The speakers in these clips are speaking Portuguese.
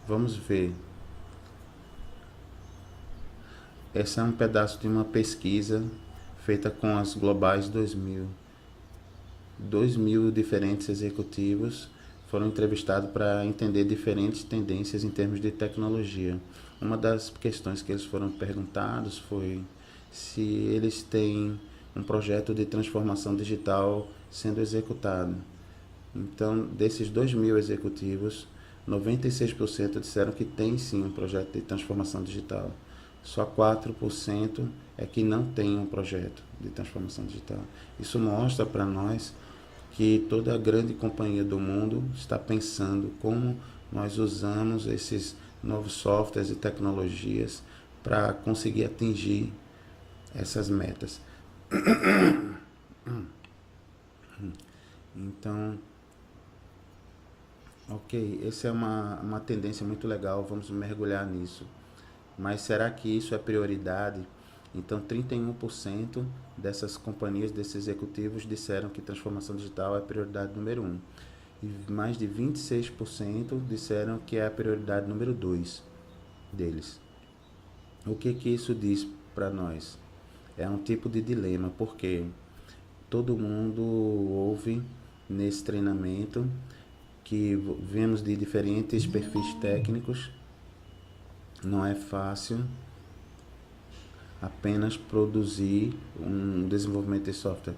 Vamos ver. Esse é um pedaço de uma pesquisa feita com as Globais 2000. 2.000 diferentes executivos foram entrevistados para entender diferentes tendências em termos de tecnologia. Uma das questões que eles foram perguntados foi se eles têm um projeto de transformação digital sendo executado. Então, desses 2.000 executivos, 96% disseram que tem sim um projeto de transformação digital. Só 4% é que não tem um projeto de transformação digital. Isso mostra para nós que toda grande companhia do mundo está pensando como nós usamos esses novos softwares e tecnologias para conseguir atingir essas metas. Então, ok, essa é uma tendência muito legal, vamos mergulhar nisso. Mas será que isso é prioridade? Então, 31% dessas companhias, desses executivos, disseram que transformação digital é a prioridade número um. E mais de 26% disseram que é a prioridade número 2 deles. O que isso diz para nós? É um tipo de dilema, porque todo mundo ouve nesse treinamento que vemos de diferentes perfis técnicos. Não é fácil apenas produzir um desenvolvimento de software.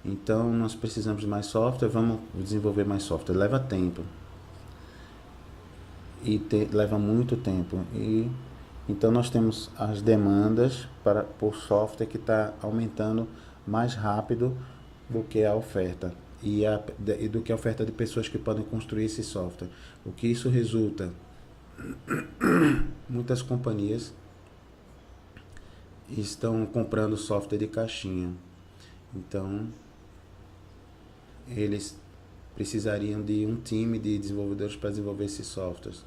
Então nós precisamos de mais software, vamos desenvolver mais software. Leva tempo e leva muito tempo. E então nós temos as demandas por software que está aumentando mais rápido do que a oferta e do que a oferta de pessoas que podem construir esse software. O que isso resulta? Muitas companhias estão comprando software de caixinha. Então, eles precisariam de um time de desenvolvedores para desenvolver esses softwares.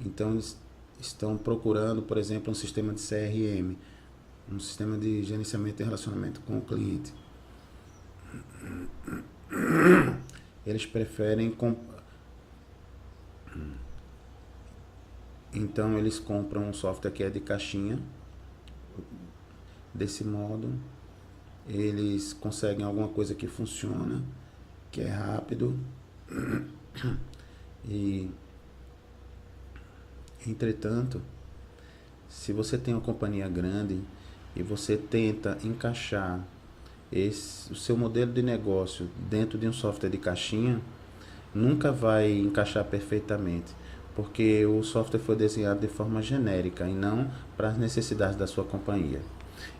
Então, eles estão procurando, por exemplo, um sistema de CRM, um sistema de gerenciamento e relacionamento com o cliente. Eles preferem então eles compram um software que é de caixinha. Desse modo, eles conseguem alguma coisa que funciona, que é rápido. E, entretanto, se você tem uma companhia grande e você tenta encaixar o seu modelo de negócio dentro de um software de caixinha, nunca vai encaixar perfeitamente, porque o software foi desenhado de forma genérica e não para as necessidades da sua companhia.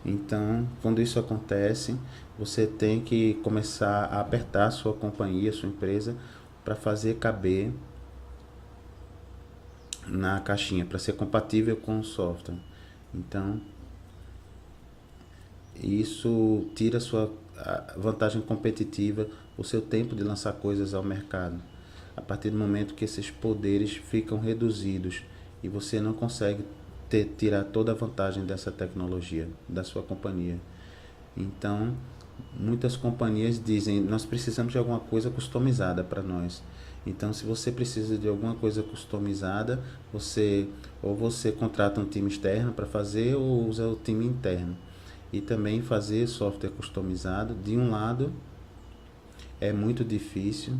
Então, quando isso acontece, você tem que começar a apertar a sua companhia, a sua empresa, para fazer caber na caixinha, para ser compatível com o software. Então, isso tira a sua vantagem competitiva, o seu tempo de lançar coisas ao mercado. A partir do momento que esses poderes ficam reduzidos e você não consegue tirar toda a vantagem dessa tecnologia da sua companhia. Então, muitas companhias dizem, nós precisamos de alguma coisa customizada para nós. Então, se você precisa de alguma coisa customizada, você contrata um time externo para fazer ou usa o time interno. E também fazer software customizado, de um lado, é muito difícil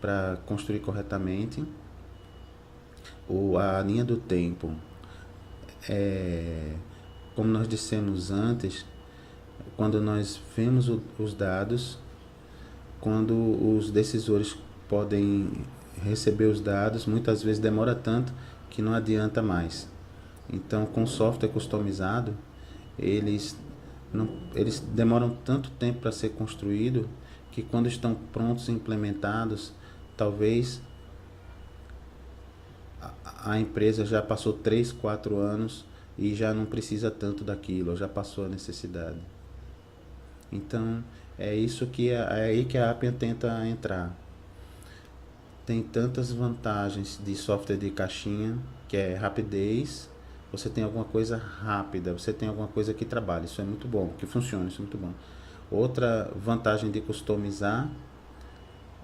para construir corretamente. A linha do tempo, como nós dissemos antes, quando nós vemos os dados, quando os decisores podem receber os dados, muitas vezes demora tanto que não adianta mais. Então, com software customizado, eles demoram tanto tempo para ser construído que quando estão prontos e implementados, talvez a empresa já passou 3, 4 anos e já não precisa tanto daquilo, já passou a necessidade. Então, é aí que a Appian tenta entrar. Tem tantas vantagens de software de caixinha, que é rapidez, você tem alguma coisa rápida, você tem alguma coisa que trabalha, isso é muito bom, que funciona, isso é muito bom. Outra vantagem de customizar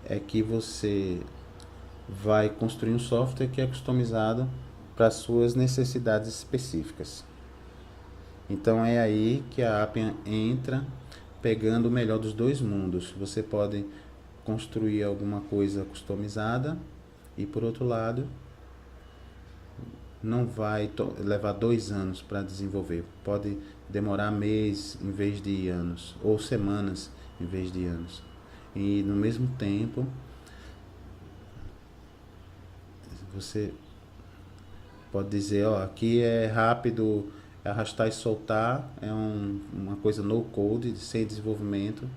é que você vai construir um software que é customizado para suas necessidades específicas. Então é aí que a Appian entra, pegando o melhor dos dois mundos. Você pode construir alguma coisa customizada e, por outro lado, não vai levar 2 anos para desenvolver. Pode demorar meses em vez de anos, ou semanas em vez de anos. E no mesmo tempo, você pode dizer, ó, aqui é rápido, é arrastar e soltar, é uma coisa no code, sem desenvolvimento.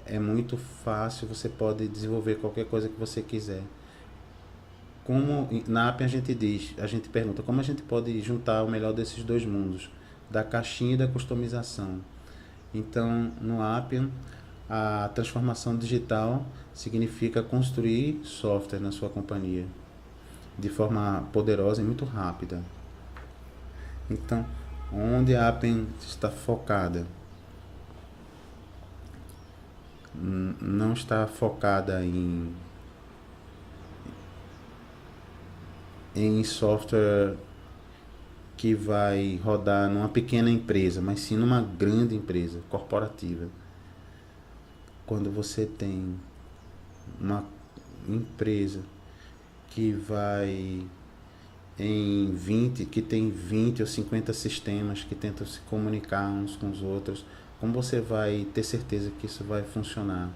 É muito fácil, você pode desenvolver qualquer coisa que você quiser. Como na Appian a gente pergunta como a gente pode juntar o melhor desses dois mundos, da caixinha e da customização. Então, no Appian, a transformação digital significa construir software na sua companhia de forma poderosa e muito rápida. Então, onde a Appian está focada? Não está focada em software que vai rodar numa pequena empresa, mas sim numa grande empresa corporativa. Quando você tem uma empresa que vai que tem 20 ou 50 sistemas que tentam se comunicar uns com os outros, como você vai ter certeza que isso vai funcionar?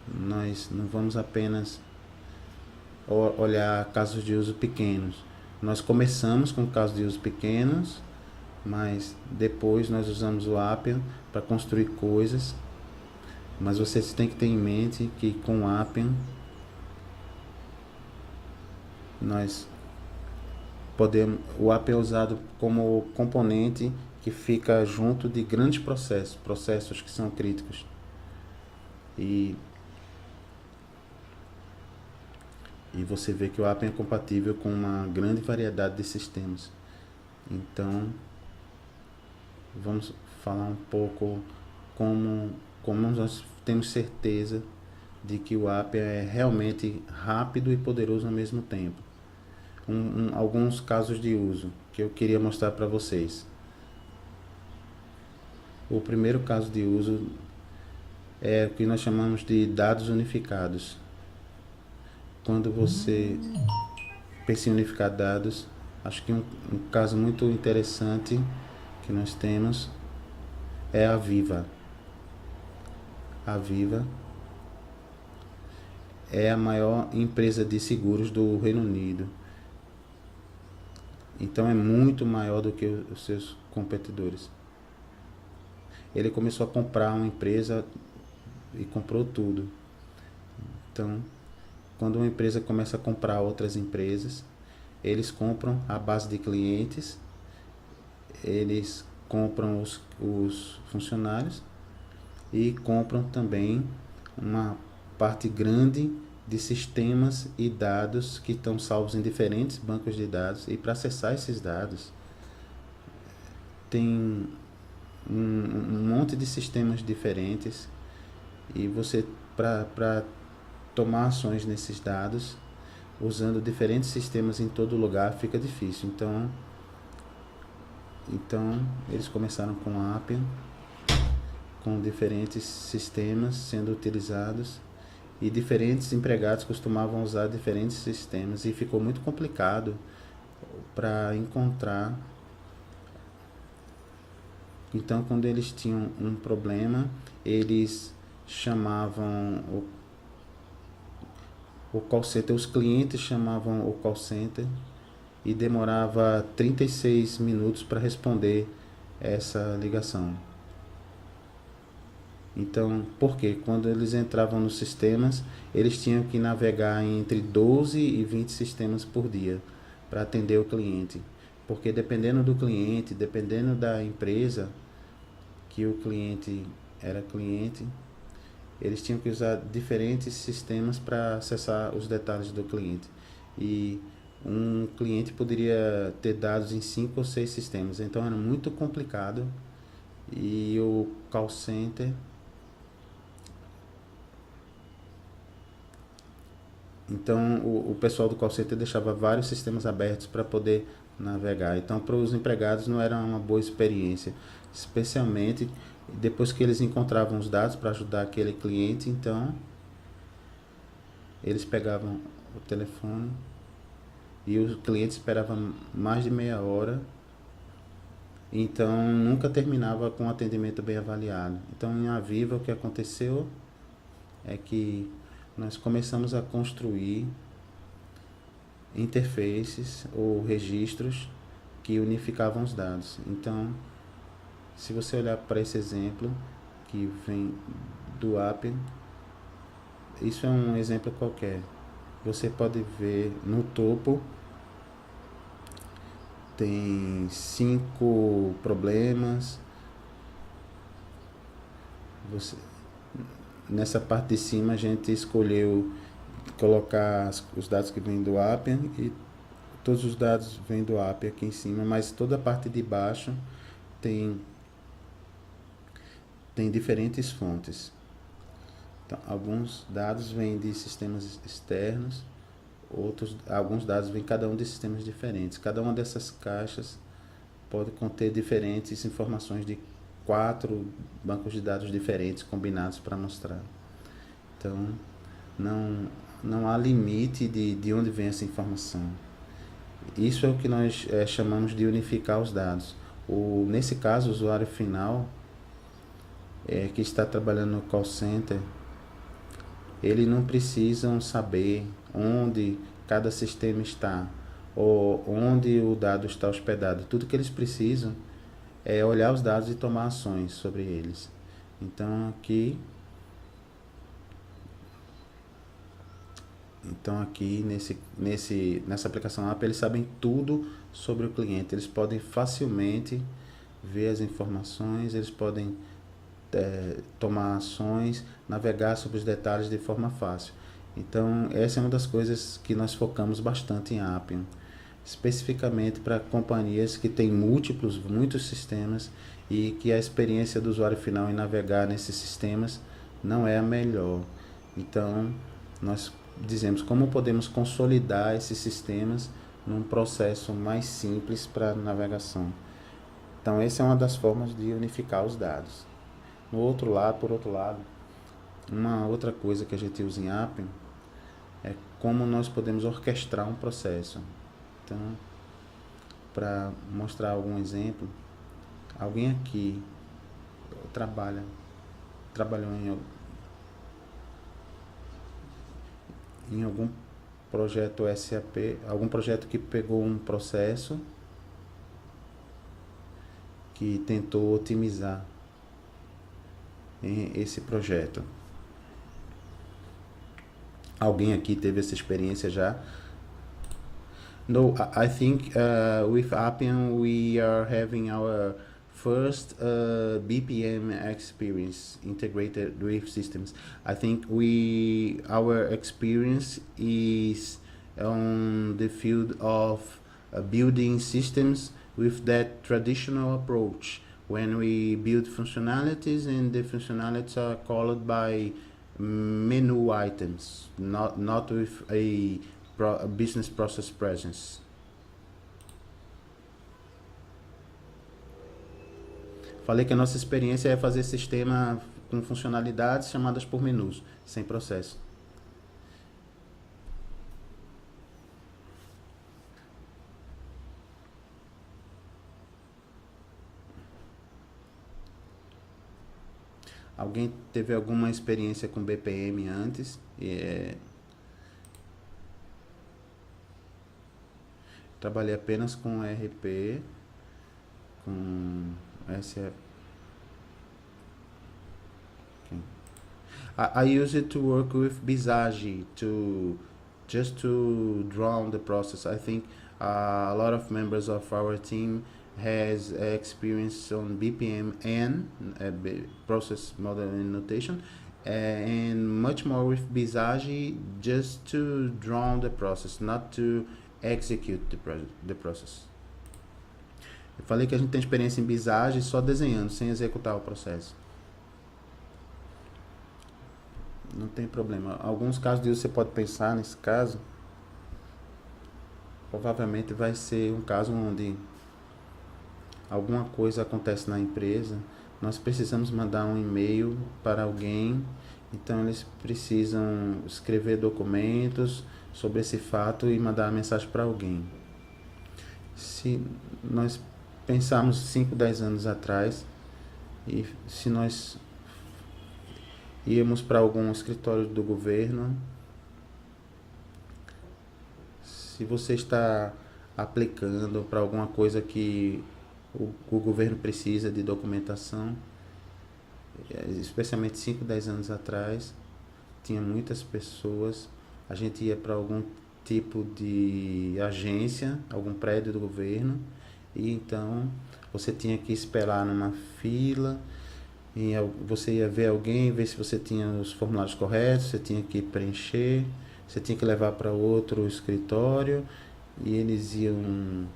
Nós não vamos apenas olhar casos de uso pequenos. Nós começamos com casos de uso pequenos, mas depois nós usamos o Appian para construir coisas. Mas vocês têm que ter em mente que com o Appian o Appian é usado como componente que fica junto de grandes processos que são críticos. E você vê que o Appian é compatível com uma grande variedade de sistemas. Então, vamos falar um pouco como nós temos certeza de que o Appian é realmente rápido e poderoso ao mesmo tempo. Alguns casos de uso que eu queria mostrar para vocês. O primeiro caso de uso é o que nós chamamos de dados unificados. Quando você pensa em unificar dados, acho que um caso muito interessante que nós temos é a Viva. A Viva é a maior empresa de seguros do Reino Unido. Então é muito maior do que os seus competidores. Ele começou a comprar uma empresa e comprou tudo. Então, quando uma empresa começa a comprar outras empresas, eles compram a base de clientes, eles compram os funcionários e compram também uma parte grande de sistemas e dados que estão salvos em diferentes bancos de dados. E para acessar esses dados, tem um monte de sistemas diferentes, e você, para tomar ações nesses dados, usando diferentes sistemas em todo lugar, fica difícil. Então eles começaram com a Appian, com diferentes sistemas sendo utilizados, e diferentes empregados costumavam usar diferentes sistemas, e ficou muito complicado para encontrar. Então, quando eles tinham um problema, eles chamavam o call center, os clientes chamavam o call center, e demorava 36 minutos para responder essa ligação. Então, por quê? Quando eles entravam nos sistemas, eles tinham que navegar entre 12 e 20 sistemas por dia para atender o cliente. Porque dependendo do cliente, dependendo da empresa que o cliente era cliente, eles tinham que usar diferentes sistemas para acessar os detalhes do cliente. E um cliente poderia ter dados em 5 ou 6 sistemas. Então era muito complicado, e o call center Então, o pessoal do call center deixava vários sistemas abertos para poder navegar. Então, para os empregados não era uma boa experiência, especialmente depois que eles encontravam os dados para ajudar aquele cliente. Então, eles pegavam o telefone e o cliente esperava mais de meia hora. Então, nunca terminava com um atendimento bem avaliado. Então, em Aviva, o que aconteceu é que nós começamos a construir interfaces ou registros que unificavam os dados. Então, se você olhar para esse exemplo que vem do Appian, isso é um exemplo qualquer. Você pode ver no topo tem 5 problemas. Nessa parte de cima a gente escolheu colocar os dados que vêm do Appian e todos os dados vêm do Appian aqui em cima, mas toda a parte de baixo tem diferentes fontes. Então, alguns dados vêm de sistemas externos, alguns dados vêm cada um de sistemas diferentes. Cada uma dessas caixas pode conter diferentes informações de 4 bancos de dados diferentes combinados para mostrar. Então, não há limite de onde vem essa informação. Isso é o que nós chamamos de unificar os dados. Nesse caso, o usuário final que está trabalhando no call center, eles não precisam saber onde cada sistema está ou onde o dado está hospedado. Tudo que eles precisam é olhar os dados e tomar ações sobre eles. Então aqui nessa aplicação App, eles sabem tudo sobre o cliente. Eles podem facilmente ver as informações, eles podem tomar ações, navegar sobre os detalhes de forma fácil. Então, essa é uma das coisas que nós focamos bastante em Appian, especificamente para companhias que têm muitos sistemas e que a experiência do usuário final em navegar nesses sistemas não é a melhor. Então, nós dizemos como podemos consolidar esses sistemas num processo mais simples para navegação. Então, essa é uma das formas de unificar os dados. Por outro lado, uma outra coisa que a gente usa em Appian é como nós podemos orquestrar um processo. Então, para mostrar algum exemplo, alguém aqui trabalhou em algum projeto SAP, algum projeto que pegou um processo que tentou otimizar esse projeto. Alguém aqui teve essa experiência já? No, I think with Appian we are having our first BPM experience integrated with systems. I think our experience is on the field of building systems with that traditional approach, when we build functionalities and the functionalities are called by menu items, not with a business process presence. Falei que a nossa experiência é fazer sistema com funcionalidades chamadas por menus, sem processo. Alguém teve alguma experiência com BPM antes? Trabalhei apenas com RP, com SF. Okay. I use it to work with Visage just to draw on the process. I think a lot of members of our team has experience on BPM and process modeling notation, and much more with Visage just to draw on the process, not to execute the process. Eu falei que a gente tem experiência em Visage só desenhando, sem executar o processo. Não tem problema. Alguns casos de você pode pensar nesse caso, provavelmente vai ser um caso onde alguma coisa acontece na empresa, nós precisamos mandar um e-mail para alguém, então eles precisam escrever documentos sobre esse fato e mandar a mensagem para alguém. Se nós pensarmos 5, 10 anos atrás, e se nós íamos para algum escritório do governo, se você está aplicando para alguma coisa que o governo precisa de documentação, especialmente 5, 10 anos atrás, tinha muitas pessoas, a gente ia para algum tipo de agência, algum prédio do governo, e então você tinha que esperar numa fila, e você ia ver alguém, ver se você tinha os formulários corretos, você tinha que preencher, você tinha que levar para outro escritório, e eles iam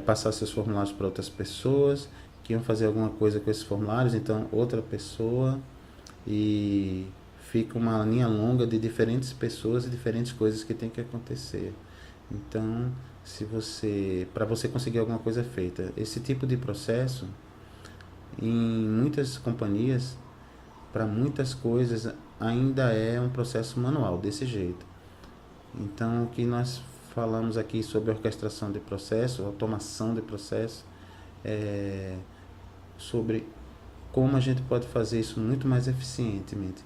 passar seus formulários para outras pessoas, que iam fazer alguma coisa com esses formulários, então outra pessoa, e fica uma linha longa de diferentes pessoas e diferentes coisas que tem que acontecer. Então, se você, para você conseguir alguma coisa feita, esse tipo de processo, em muitas companhias, para muitas coisas, ainda é um processo manual, desse jeito. Então, o que nós falamos aqui sobre orquestração de processo, automação de processo, é sobre como a gente pode fazer isso muito mais eficientemente.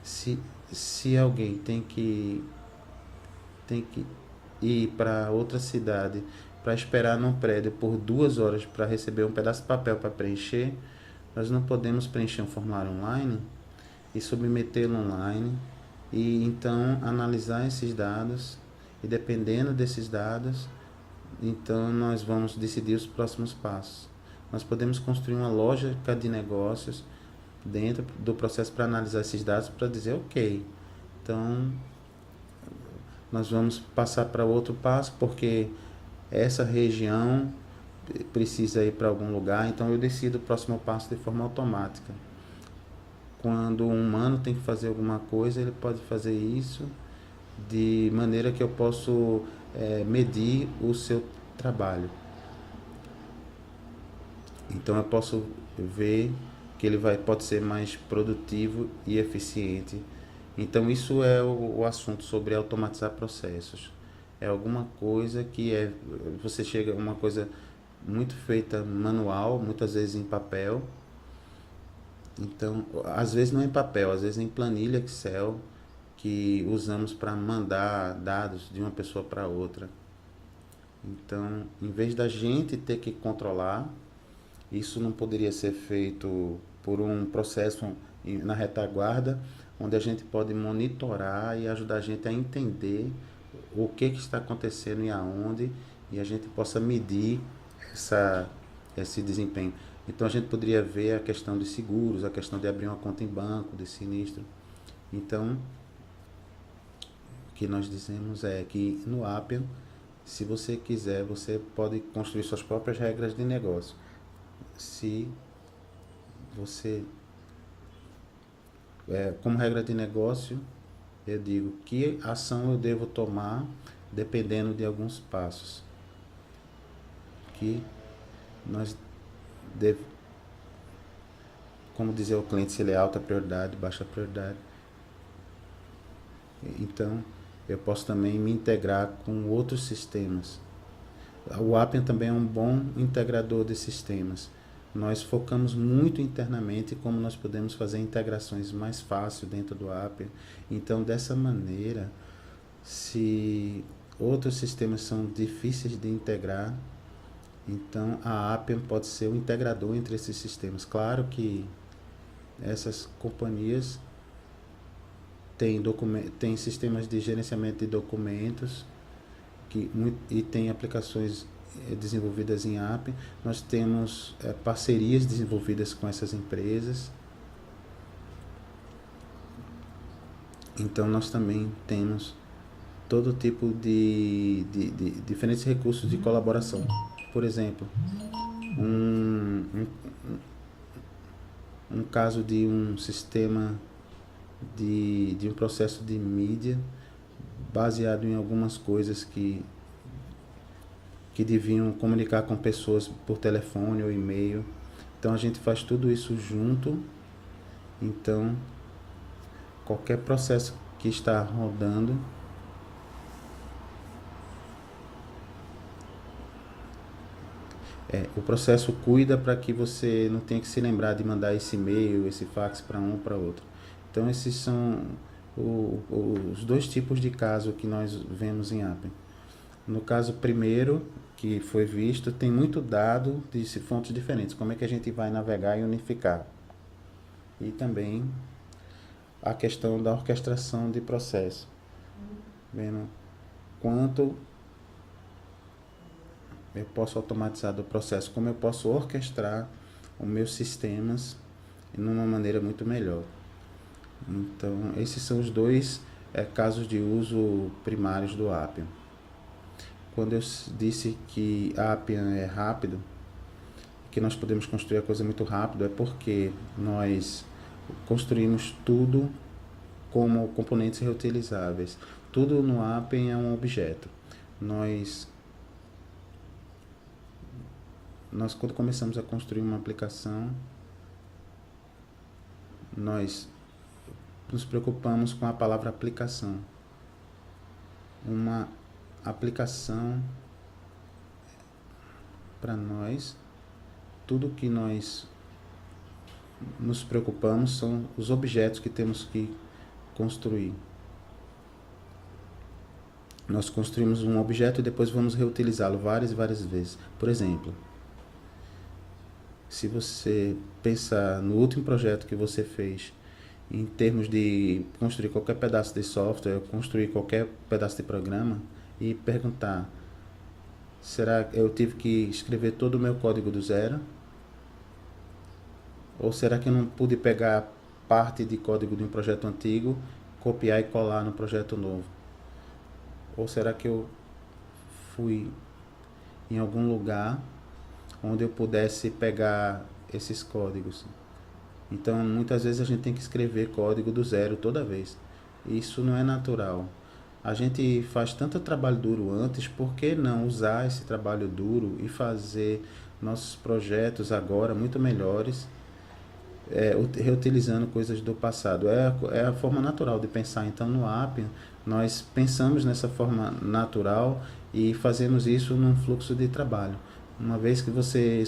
Se, se alguém tem que ir para outra cidade para esperar num prédio por 2 horas para receber um pedaço de papel para preencher, nós não podemos preencher um formulário online e submetê-lo online e então analisar esses dados, e dependendo desses dados, então nós vamos decidir os próximos passos. Nós podemos construir uma lógica de negócios dentro do processo para analisar esses dados, para dizer, ok, então nós vamos passar para outro passo porque essa região precisa ir para algum lugar, então eu decido o próximo passo de forma automática. Quando um humano tem que fazer alguma coisa, ele pode fazer isso de maneira que eu posso medir o seu trabalho. Então eu posso ver que ele pode ser mais produtivo e eficiente. Então isso é o assunto sobre automatizar processos. É alguma coisa que você chega a uma coisa muito feita manual, muitas vezes em papel. Então, às vezes não em papel, às vezes em planilha Excel, que usamos para mandar dados de uma pessoa para outra. Então, em vez da gente ter que controlar, isso não poderia ser feito por um processo na retaguarda, onde a gente pode monitorar e ajudar a gente a entender o que está acontecendo e aonde, e a gente possa medir esse desempenho. Então a gente poderia ver a questão de seguros, a questão de abrir uma conta em banco, de sinistro. Então, o que nós dizemos é que no Appian, se você quiser, você pode construir suas próprias regras de negócio. Se você, como regra de negócio, eu digo que ação eu devo tomar dependendo de alguns passos. Que nós devemos, como dizer ao cliente, se ele é alta prioridade, baixa prioridade. Então, eu posso também me integrar com outros sistemas. O Appian também é um bom integrador de sistemas. Nós focamos muito internamente como nós podemos fazer integrações mais fáceis dentro do Appian. Então, dessa maneira, se outros sistemas são difíceis de integrar, então a Appian pode ser o integrador entre esses sistemas. Claro que essas companhias têm sistemas de gerenciamento de documentos e tem aplicações desenvolvidas em Appian. Nós temos parcerias desenvolvidas com essas empresas. Então nós também temos todo tipo de diferentes recursos de colaboração. Por exemplo, um caso de um sistema de um processo de mídia baseado em algumas coisas que deviam comunicar com pessoas por telefone ou e-mail. Então a gente faz tudo isso junto. Então qualquer processo que está rodando, o processo cuida para que você não tenha que se lembrar de mandar esse e-mail, esse fax para um ou para outro. Então esses são os dois tipos de caso que nós vemos em Appian. No caso primeiro, que foi visto, tem muito dado de fontes diferentes. Como é que a gente vai navegar e unificar? E também a questão da orquestração de processo. Vendo quanto eu posso automatizar do processo, como eu posso orquestrar os meus sistemas de uma maneira muito melhor. Então, esses são os dois casos de uso primários do Appian. Quando eu disse que Appian é rápido, que nós podemos construir a coisa muito rápido, é porque nós construímos tudo como componentes reutilizáveis. Tudo no Appian é um objeto. Nós quando começamos a construir uma aplicação, nós nos preocupamos com a palavra aplicação. Uma aplicação, para nós, tudo que nós nos preocupamos são os objetos que temos que construir. Nós construímos um objeto e depois vamos reutilizá-lo várias e várias vezes. Por exemplo, se você pensar no último projeto que você fez, em termos de construir qualquer pedaço de software, construir qualquer pedaço de programa, e perguntar, será que eu tive que escrever todo o meu código do zero? Ou será que eu não pude pegar parte de código de um projeto antigo, copiar e colar no projeto novo? Ou será que eu fui em algum lugar onde eu pudesse pegar esses códigos? Então, muitas vezes a gente tem que escrever código do zero toda vez. Isso não é natural. A gente faz tanto trabalho duro antes, por que não usar esse trabalho duro e fazer nossos projetos agora muito melhores, reutilizando coisas do passado? É a forma natural de pensar. Então, no Appian, nós pensamos nessa forma natural e fazemos isso num fluxo de trabalho. Uma vez que você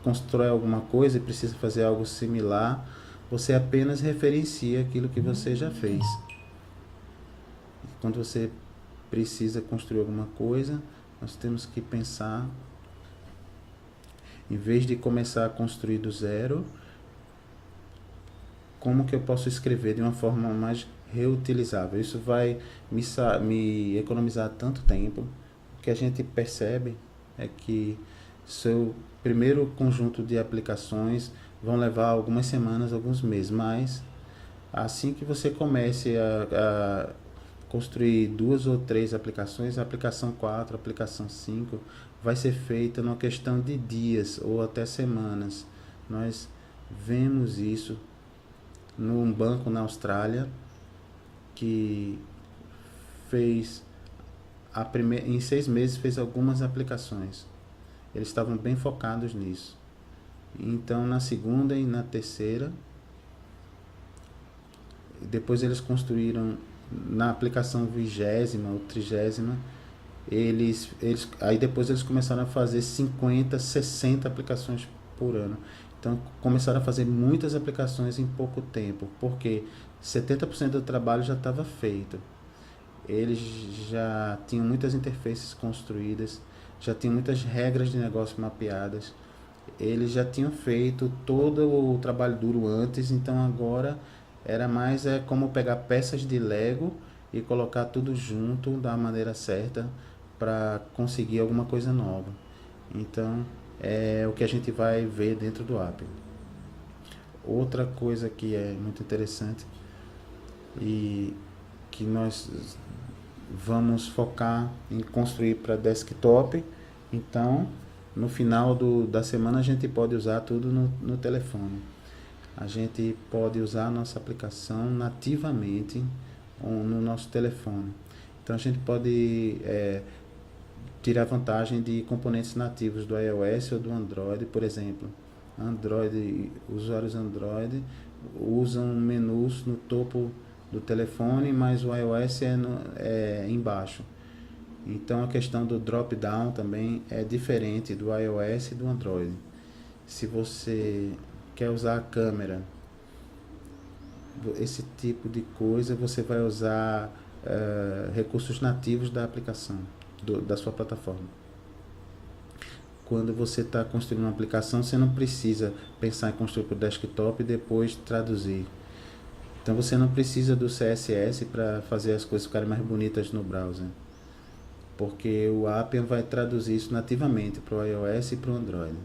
constrói alguma coisa e precisa fazer algo similar, você apenas referencia aquilo que você já fez. Quando você precisa construir alguma coisa, nós temos que pensar, em vez de começar a construir do zero, como que eu posso escrever de uma forma mais reutilizável. Isso vai me economizar tanto tempo. O que a gente percebe é que seu primeiro conjunto de aplicações vão levar algumas semanas, alguns meses, mas assim que você comece a construir 2 ou 3 aplicações, a aplicação 4, a aplicação 5 vai ser feita numa questão de dias ou até semanas. Nós vemos isso num banco na Austrália que fez em 6 meses fez algumas aplicações. Eles estavam bem focados nisso. Então, na segunda e na terceira, depois eles construíram na aplicação 20ª ou 30ª, aí depois eles começaram a fazer 50, 60 aplicações por ano. Então começaram a fazer muitas aplicações em pouco tempo, porque 70% do trabalho já estava feito. Eles já tinham muitas interfaces construídas, já tinham muitas regras de negócio mapeadas, eles já tinham feito todo o trabalho duro antes, então agora era mais como pegar peças de Lego e colocar tudo junto da maneira certa para conseguir alguma coisa nova. Então é o que a gente vai ver dentro do Appian. Outra coisa que é muito interessante e que nós vamos focar em construir para desktop. Então, no final da semana a gente pode usar tudo no telefone. a gente pode usar a nossa aplicação nativamente no nosso telefone. Então a gente pode tirar vantagem de componentes nativos do iOS ou do Android, por exemplo. Usuários Android usam menus no topo do telefone, mas o iOS é embaixo. Então a questão do drop-down também é diferente do iOS e do Android. Se você quer usar a câmera, esse tipo de coisa, você vai usar recursos nativos da aplicação, da sua plataforma. Quando você está construindo uma aplicação, você não precisa pensar em construir para o desktop e depois traduzir. Então você não precisa do CSS para fazer as coisas ficarem mais bonitas no browser, porque o Appian vai traduzir isso nativamente para o iOS e para o Android.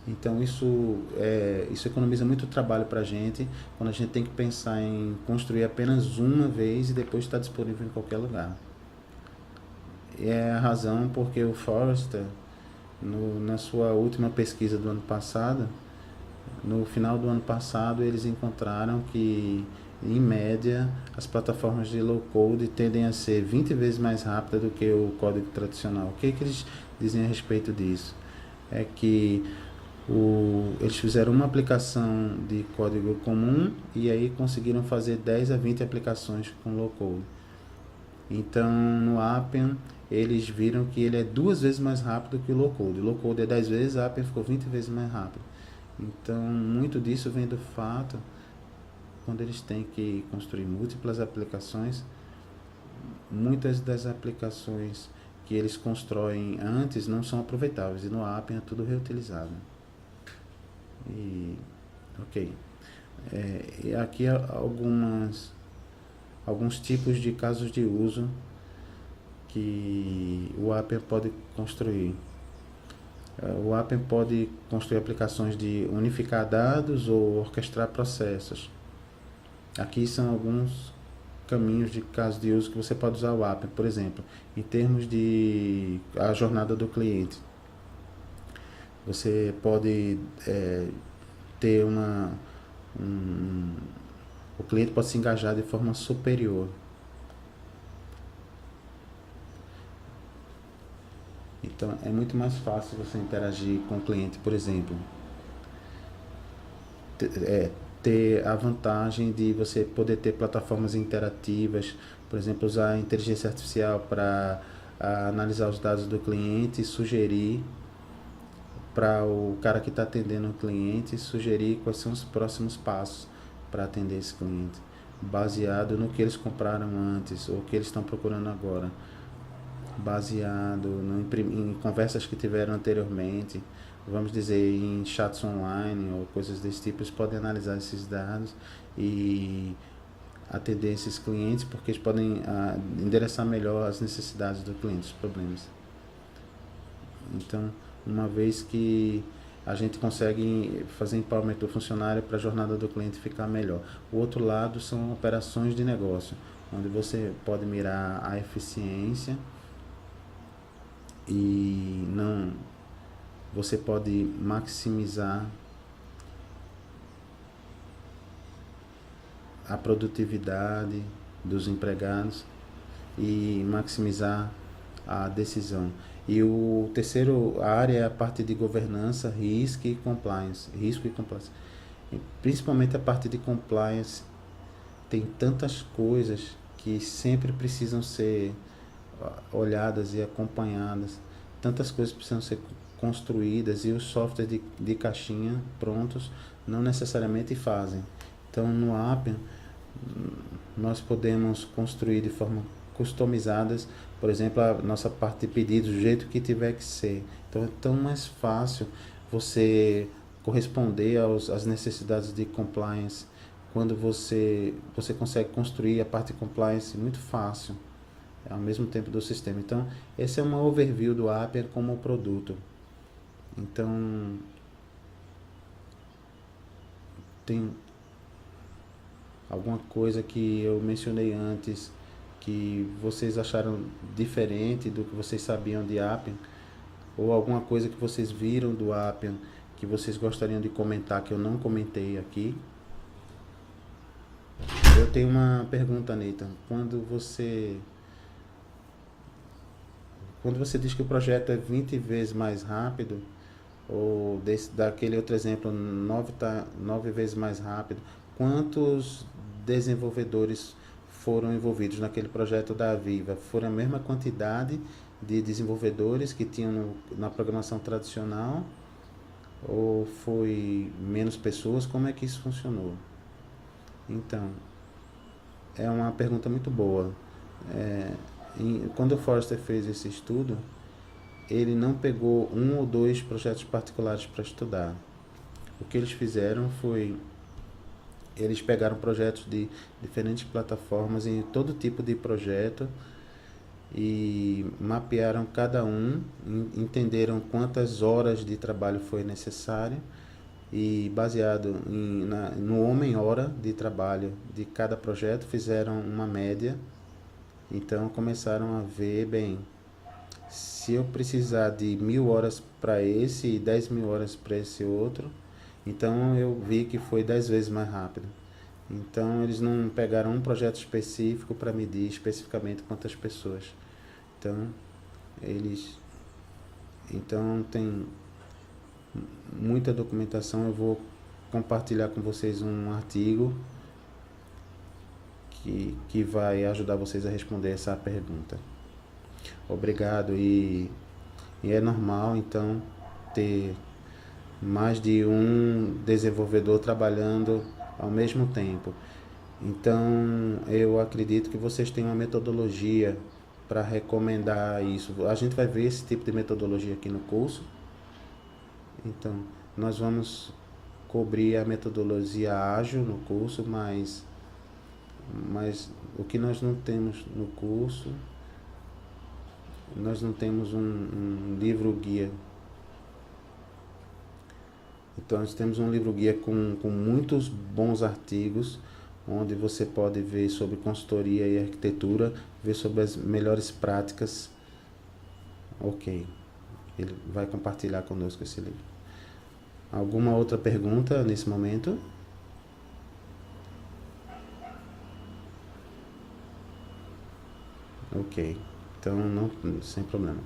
Então isso economiza muito trabalho para a gente, quando a gente tem que pensar em construir apenas uma vez e depois estar disponível em qualquer lugar. E é a razão porque o Forrester, na sua última pesquisa do ano passado, no final do ano passado, eles encontraram que, em média, as plataformas de low-code tendem a ser 20 vezes mais rápidas do que o código tradicional. O que eles dizem a respeito disso? É que eles fizeram uma aplicação de código comum e aí conseguiram fazer 10 a 20 aplicações com low-code. Então, no Appian, eles viram que ele é 2 vezes mais rápido que o low-code. O low-code é 10 vezes, o Appian ficou 20 vezes mais rápido. Então, muito disso vem do fato, quando eles têm que construir múltiplas aplicações, muitas das aplicações que eles constroem antes não são aproveitáveis, e no Appian é tudo reutilizado. Ok. E aqui alguns tipos de casos de uso que o Appian pode construir. O Appian pode construir aplicações de unificar dados ou orquestrar processos. Aqui são alguns caminhos de casos de uso que você pode usar o Appian. Por exemplo, em termos de a jornada do cliente, você pode ter o cliente pode se engajar de forma superior. Então é muito mais fácil você interagir com o cliente, por exemplo, ter a vantagem de você poder ter plataformas interativas, por exemplo, usar a inteligência artificial para analisar os dados do cliente e sugerir para o cara que está atendendo o cliente, sugerir quais são os próximos passos para atender esse cliente, baseado no que eles compraram antes ou o que eles estão procurando agora, baseado em conversas que tiveram anteriormente, vamos dizer, em chats online ou coisas desse tipo. Eles podem analisar esses dados e atender esses clientes, porque eles podem endereçar melhor as necessidades do cliente, os problemas. Então, uma vez que a gente consegue fazer empowerment do funcionário para a jornada do cliente ficar melhor. O outro lado são operações de negócio, onde você pode mirar a eficiência e você pode maximizar a produtividade dos empregados e maximizar a decisão. E o terceiro área é a parte de governança, risco e compliance. E principalmente a parte de compliance tem tantas coisas que sempre precisam ser olhadas e acompanhadas. Tantas coisas precisam ser construídas e os softwares de caixinha prontos não necessariamente fazem. Então no Appian nós podemos construir de forma customizadas, por exemplo, a nossa parte de pedidos do jeito que tiver que ser. Então é tão mais fácil você corresponder às necessidades de compliance quando você consegue construir a parte de compliance muito fácil ao mesmo tempo do sistema. Então esse é uma overview do Appian como produto. Então tem alguma coisa que eu mencionei antes que vocês acharam diferente do que vocês sabiam de Appian, ou alguma coisa que vocês viram do Appian que vocês gostariam de comentar que eu não comentei aqui? Eu tenho uma pergunta, Nathan. Quando você diz que o projeto é 20 vezes mais rápido, ou daquele outro exemplo, 9 vezes mais rápido, quantos desenvolvedores foram envolvidos naquele projeto da Aviva? Foram a mesma quantidade de desenvolvedores que tinham na programação tradicional? Ou foi menos pessoas? Como é que isso funcionou? Então, é uma pergunta muito boa. Quando o Forrester fez esse estudo, ele não pegou um ou dois projetos particulares para estudar. O que eles fizeram foi, eles pegaram projetos de diferentes plataformas em todo tipo de projeto e mapearam cada um, entenderam quantas horas de trabalho foi necessário e baseado no homem-hora de trabalho de cada projeto, fizeram uma média. Então começaram a ver, bem, se eu precisar de 1.000 horas para esse e 10.000 horas para esse outro, então eu vi que foi 10 vezes mais rápido. Então eles não pegaram um projeto específico para medir especificamente quantas pessoas. Então então tem muita documentação. Eu vou compartilhar com vocês um artigo que vai ajudar vocês a responder essa pergunta. Obrigado. E é normal então ter mais de um desenvolvedor trabalhando ao mesmo tempo. Então eu acredito que vocês têm uma metodologia para recomendar isso. A gente vai ver esse tipo de metodologia aqui no curso. Então nós vamos cobrir a metodologia ágil no curso, mas o que nós não temos no curso, nós não temos um livro guia. Então nós temos um livro guia com muitos bons artigos, onde você pode ver sobre consultoria e arquitetura, ver sobre as melhores práticas. Ok, ele vai compartilhar conosco esse livro. Alguma outra pergunta nesse momento? Ok, então não, sem problema.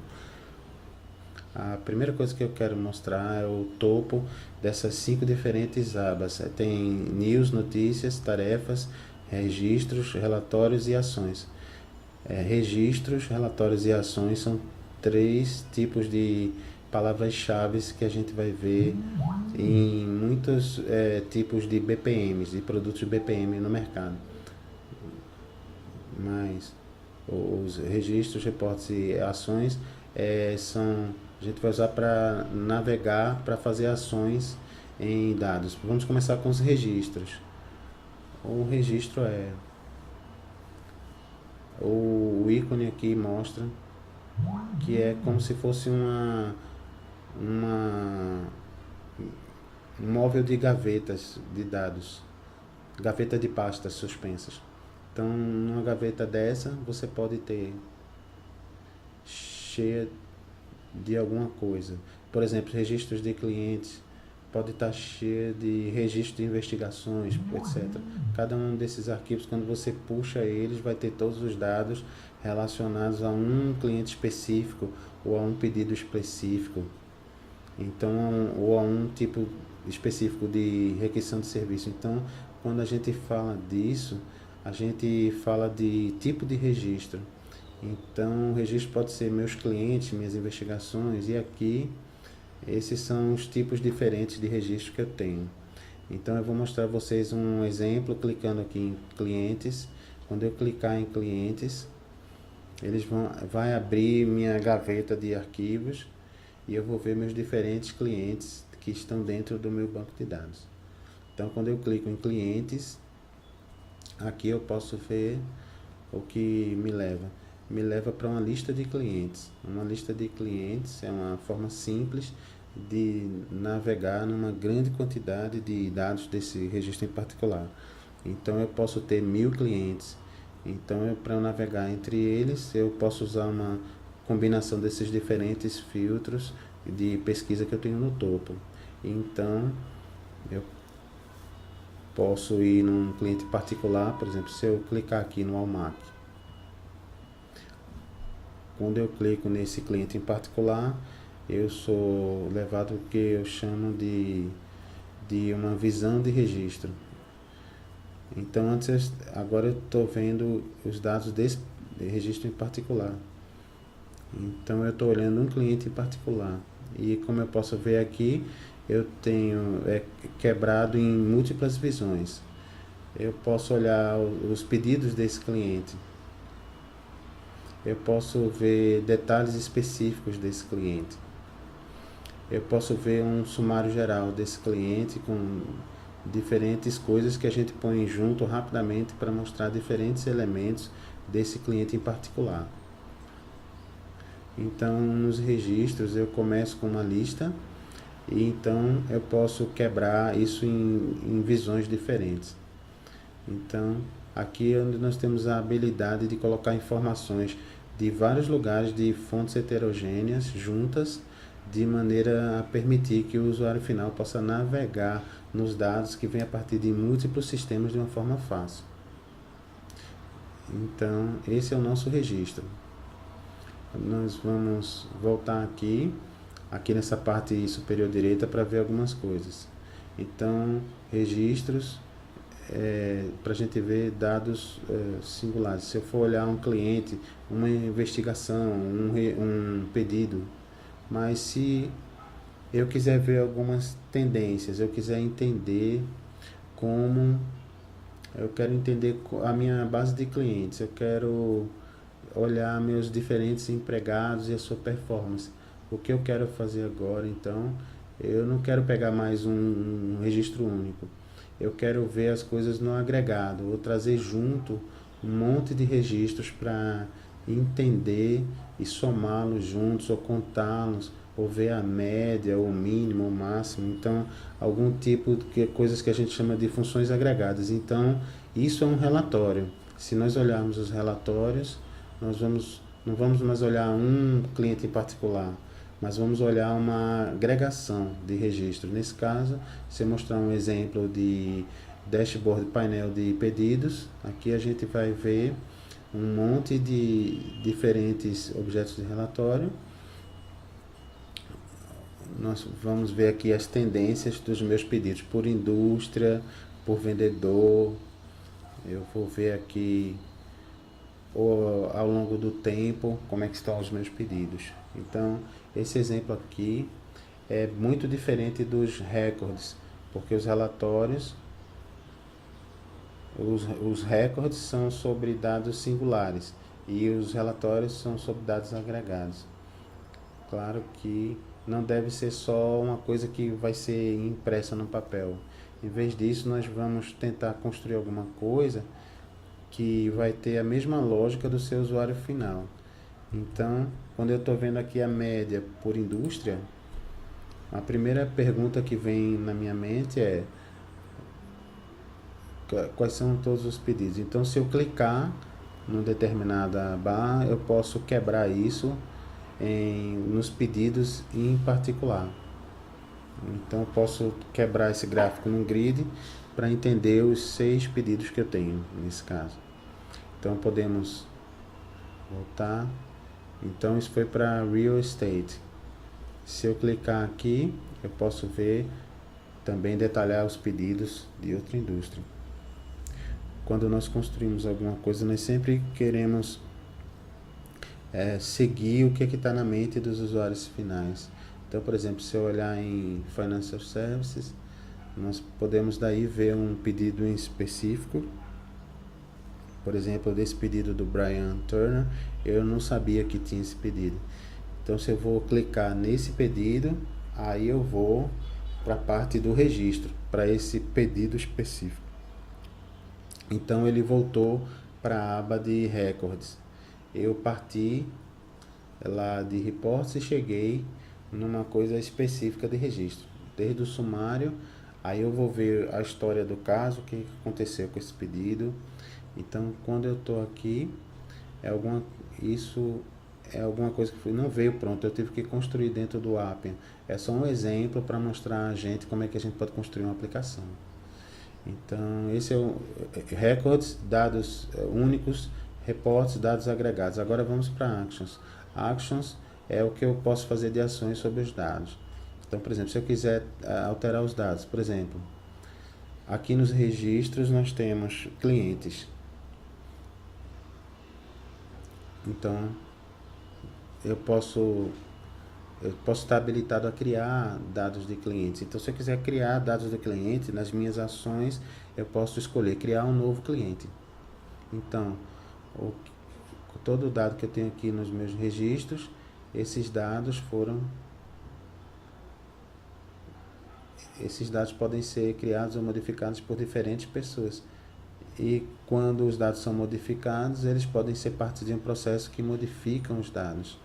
A primeira coisa que eu quero mostrar é o topo dessas 5 diferentes abas. Tem news, notícias, tarefas, registros, relatórios e ações. Registros, relatórios e ações são 3 tipos de palavras-chave que a gente vai ver em muitos tipos de BPMs, de produtos BPM no mercado. Mas os registros, reportes e ações a gente vai usar para navegar, para fazer ações em dados. Vamos começar com os registros. O registro o ícone aqui mostra que é como se fosse um móvel de gavetas de dados, gaveta de pastas suspensas. Então, numa gaveta dessa, você pode ter cheia de alguma coisa. Por exemplo, registros de clientes, pode estar cheio de registro de investigações, etc. Cada um desses arquivos, quando você puxa eles, vai ter todos os dados relacionados a um cliente específico ou a um pedido específico. Então, ou a um tipo específico de requisição de serviço. Então, quando a gente fala disso, a gente fala de tipo de registro. Então, o registro pode ser meus clientes, minhas investigações, e aqui esses são os tipos diferentes de registro que eu tenho. Então, eu vou mostrar a vocês um exemplo clicando aqui em clientes. Quando eu clicar em clientes, vai abrir minha gaveta de arquivos e eu vou ver meus diferentes clientes que estão dentro do meu banco de dados. Então, quando eu clico em clientes, aqui eu posso ver o que me leva para uma lista de clientes. Uma lista de clientes é uma forma simples de navegar numa grande quantidade de dados desse registro em particular. Então eu posso ter 1.000 clientes. Então para eu navegar entre eles, eu posso usar uma combinação desses diferentes filtros de pesquisa que eu tenho no topo. Então, eu posso ir num cliente particular, por exemplo, se eu clicar aqui no Almac. Quando eu clico nesse cliente em particular, eu sou levado ao que eu chamo de uma visão de registro. Então, agora eu estou vendo os dados desse registro em particular. Então, eu estou olhando um cliente em particular. E como eu posso ver aqui, eu tenho quebrado em múltiplas visões. Eu posso olhar os pedidos desse cliente. Eu posso ver detalhes específicos desse cliente. Eu posso ver um sumário geral desse cliente com diferentes coisas que a gente põe junto rapidamente para mostrar diferentes elementos desse cliente em particular. Então, nos registros eu começo com uma lista e então eu posso quebrar isso em visões diferentes. Então, aqui é onde nós temos a habilidade de colocar informações de vários lugares de fontes heterogêneas juntas, de maneira a permitir que o usuário final possa navegar nos dados que vêm a partir de múltiplos sistemas de uma forma fácil. Então, esse é o nosso registro. Nós vamos voltar aqui nessa parte superior direita para ver algumas coisas. Então, registros, para a gente ver dados singulares. Se eu for olhar um cliente, uma investigação, um pedido, mas se eu quiser ver algumas tendências, eu quiser entender eu quero entender a minha base de clientes, eu quero olhar meus diferentes empregados e a sua performance. O que eu quero fazer agora, então, eu não quero pegar mais um registro único. Eu quero ver as coisas no agregado, vou trazer junto um monte de registros para entender e somá-los juntos, ou contá-los, ou ver a média, o mínimo, o máximo. Então, algum tipo de coisas que a gente chama de funções agregadas. Então, isso é um relatório. Se nós olharmos os relatórios, não vamos mais olhar um cliente em particular, mas vamos olhar uma agregação de registros. Nesse caso, se eu mostrar um exemplo de dashboard painel de pedidos, aqui a gente vai ver um monte de diferentes objetos de relatório. Nós vamos ver aqui as tendências dos meus pedidos por indústria, por vendedor. Eu vou ver aqui ao longo do tempo como é que estão os meus pedidos. Então, esse exemplo aqui é muito diferente dos recordes, porque os relatórios, os recordes são sobre dados singulares e os relatórios são sobre dados agregados. Claro que não deve ser só uma coisa que vai ser impressa no papel. Em vez disso, nós vamos tentar construir alguma coisa que vai ter a mesma lógica do seu usuário final. Então, quando eu estou vendo aqui a média por indústria, a primeira pergunta que vem na minha mente é quais são todos os pedidos. Então, se eu clicar numa determinada barra, eu posso quebrar isso nos pedidos em particular. Então, eu posso quebrar esse gráfico num grid para entender os 6 pedidos que eu tenho nesse caso. Então, podemos voltar. Então, isso foi para Real Estate. Se eu clicar aqui, eu posso ver também detalhar os pedidos de outra indústria. Quando nós construímos alguma coisa, nós sempre queremos seguir o que está na mente dos usuários finais. Então, por exemplo, se eu olhar em Financial Services, nós podemos daí ver um pedido em específico. Por exemplo, desse pedido do Brian Turner, eu não sabia que tinha esse pedido. Então, se eu vou clicar nesse pedido, aí eu vou para a parte do registro, para esse pedido específico. Então, ele voltou para a aba de Records. Eu parti lá de Reports e cheguei numa coisa específica de registro. Desde o sumário, aí eu vou ver a história do caso, o que aconteceu com esse pedido. Então, quando eu estou aqui, isso é alguma coisa que não veio pronto, eu tive que construir dentro do Appian. É só um exemplo para mostrar a gente como é que a gente pode construir uma aplicação. Então, esse é o records, dados únicos, reports, dados agregados. Agora vamos para actions. Actions é o que eu posso fazer de ações sobre os dados. Então, por exemplo, se eu quiser alterar os dados, por exemplo, aqui nos registros nós temos clientes. Então, eu posso estar habilitado a criar dados de clientes. Então, se eu quiser criar dados de cliente, nas minhas ações, eu posso escolher criar um novo cliente. Então, todo o dado que eu tenho aqui nos meus registros, esses dados podem ser criados ou modificados por diferentes pessoas. E quando os dados são modificados, eles podem ser parte de um processo que modificam os dados.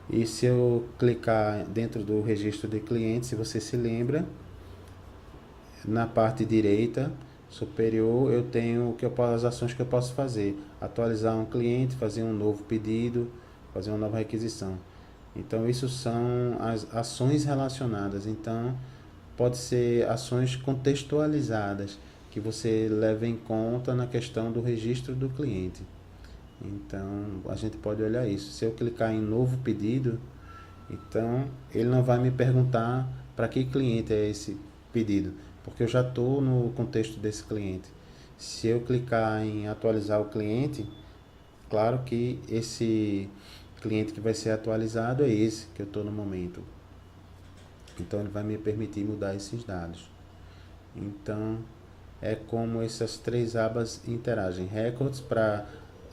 E se eu clicar dentro do registro de cliente, se você se lembra, na parte direita superior eu tenho as ações que eu posso fazer: atualizar um cliente, fazer um novo pedido, fazer uma nova requisição. Então isso são as ações relacionadas. Então pode ser ações contextualizadas que você leva em conta na questão do registro do cliente. Então a gente pode olhar isso. Se eu clicar em novo pedido, então ele não vai me perguntar para que cliente é esse pedido, porque eu já estou no contexto desse cliente. Se eu clicar em atualizar o cliente, claro que esse cliente que vai ser atualizado é esse que eu estou no momento. Então ele vai me permitir mudar esses dados. Então é como essas três abas interagem: records para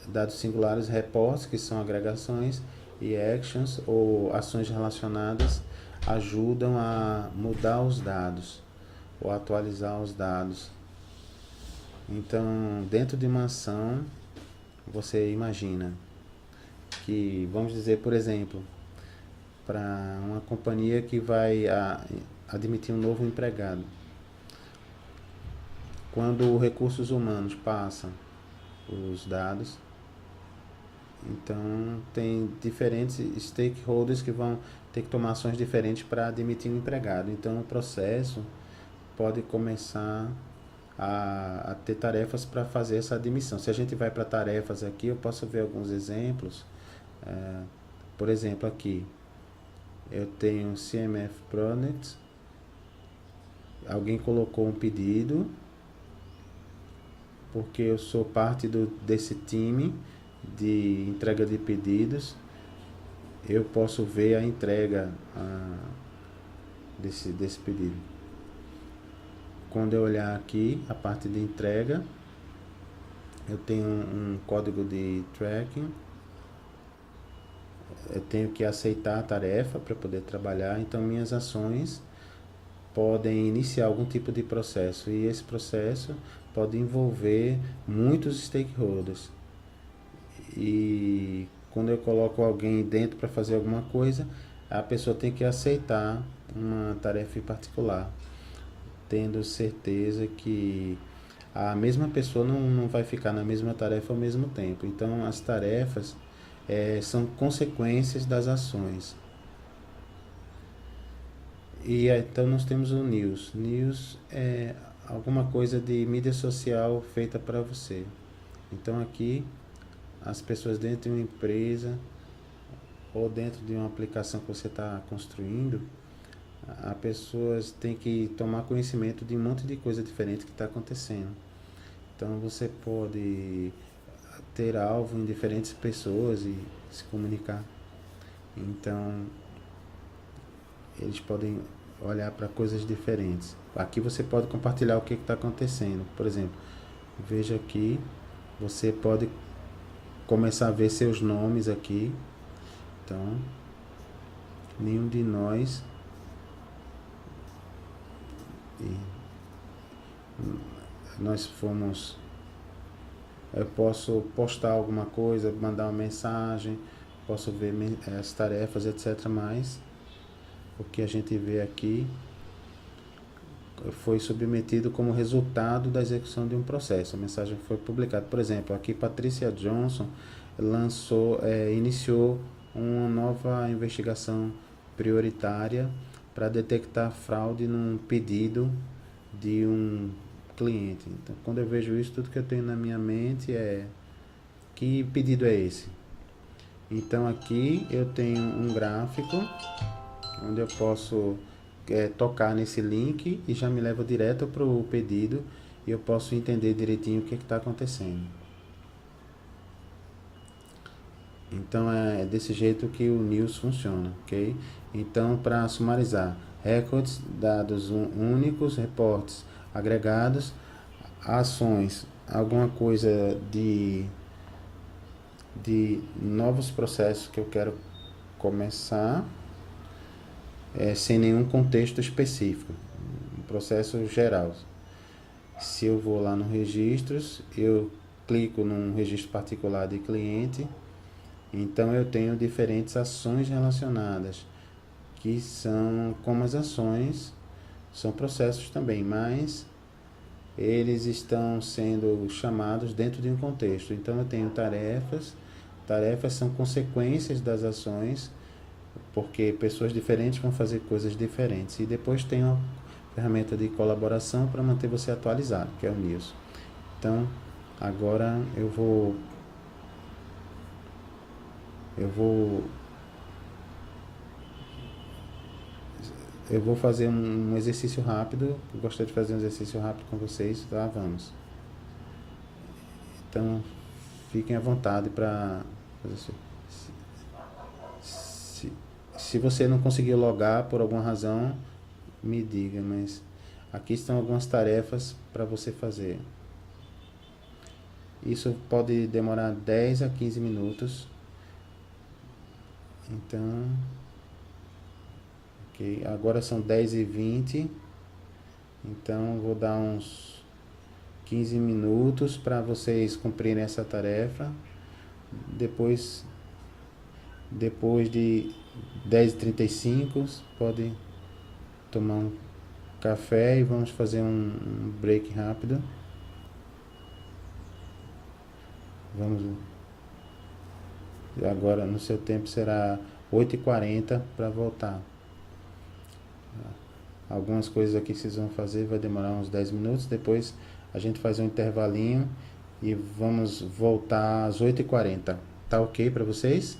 dados singulares, reports, que são agregações, e actions ou ações relacionadas ajudam a mudar os dados ou atualizar os dados. Então, dentro de uma ação, você imagina que, vamos dizer, por exemplo, para uma companhia que vai admitir um novo empregado. Quando os recursos humanos passam os dados, então tem diferentes stakeholders que vão ter que tomar ações diferentes para admitir um empregado. Então o processo pode começar a ter tarefas para fazer essa admissão. Se a gente vai para tarefas aqui, eu posso ver alguns exemplos. Por exemplo, aqui eu tenho CMF Product, alguém colocou um pedido, porque eu sou parte desse time de entrega de pedidos. Eu posso ver a entrega desse pedido. Quando eu olhar aqui a parte de entrega, eu tenho um código de tracking. Eu tenho que aceitar a tarefa para poder trabalhar. Então minhas ações podem iniciar algum tipo de processo, e esse processo pode envolver muitos stakeholders. E quando eu coloco alguém dentro para fazer alguma coisa, a pessoa tem que aceitar uma tarefa em particular, tendo certeza que a mesma pessoa não vai ficar na mesma tarefa ao mesmo tempo. Então as tarefas são consequências das ações. E então nós temos o News. News é alguma coisa de mídia social feita para você. Então aqui as pessoas dentro de uma empresa ou dentro de uma aplicação que você está construindo, as pessoas têm que tomar conhecimento de um monte de coisa diferente que está acontecendo. Então você pode ter alvo em diferentes pessoas e se comunicar. Então eles podem olhar para coisas diferentes. Aqui você pode compartilhar o que está acontecendo. Por exemplo, veja aqui, você pode começar a ver seus nomes aqui. Então, nenhum de nós fomos. Eu posso postar alguma coisa, mandar uma mensagem, posso ver as tarefas, etc. Mas o que a gente vê aqui foi submetido como resultado da execução de um processo. A mensagem foi publicada. Por exemplo, aqui Patrícia Johnson iniciou uma nova investigação prioritária para detectar fraude num pedido de um cliente. Então, quando eu vejo isso, tudo que eu tenho na minha mente é: que pedido é esse? Então, aqui eu tenho um gráfico onde eu posso tocar nesse link e já me leva direto para o pedido e eu posso entender direitinho o que está acontecendo. Então é desse jeito que o News funciona, ok? Então, para sumarizar: recordes, dados únicos, reportes agregados, ações, alguma coisa de novos processos que eu quero começar, sem nenhum contexto específico, um processo geral. Se eu vou lá no registros, eu clico num registro particular de cliente, então eu tenho diferentes ações relacionadas, que são como as ações, são processos também, mas eles estão sendo chamados dentro de um contexto. Então eu tenho tarefas são consequências das ações, porque pessoas diferentes vão fazer coisas diferentes. E depois tem uma ferramenta de colaboração para manter você atualizado, que é o News. Então, agora eu vou fazer um exercício rápido. Eu gostaria de fazer um exercício rápido com vocês, tá? Vamos. Então, fiquem à vontade para fazer isso. Se você não conseguiu logar por alguma razão, me diga, mas aqui estão algumas tarefas para você fazer. Isso pode demorar 10 a 15 minutos. Então, ok, agora são 10h20. Então, vou dar uns 15 minutos para vocês cumprirem essa tarefa. Depois de 10h35, pode tomar um café e vamos fazer um break rápido. Agora no seu tempo será 8h40 para voltar. Algumas coisas aqui que vocês vão fazer vai demorar uns 10 minutos, depois a gente faz um intervalinho e vamos voltar às 8h40. Tá ok para vocês?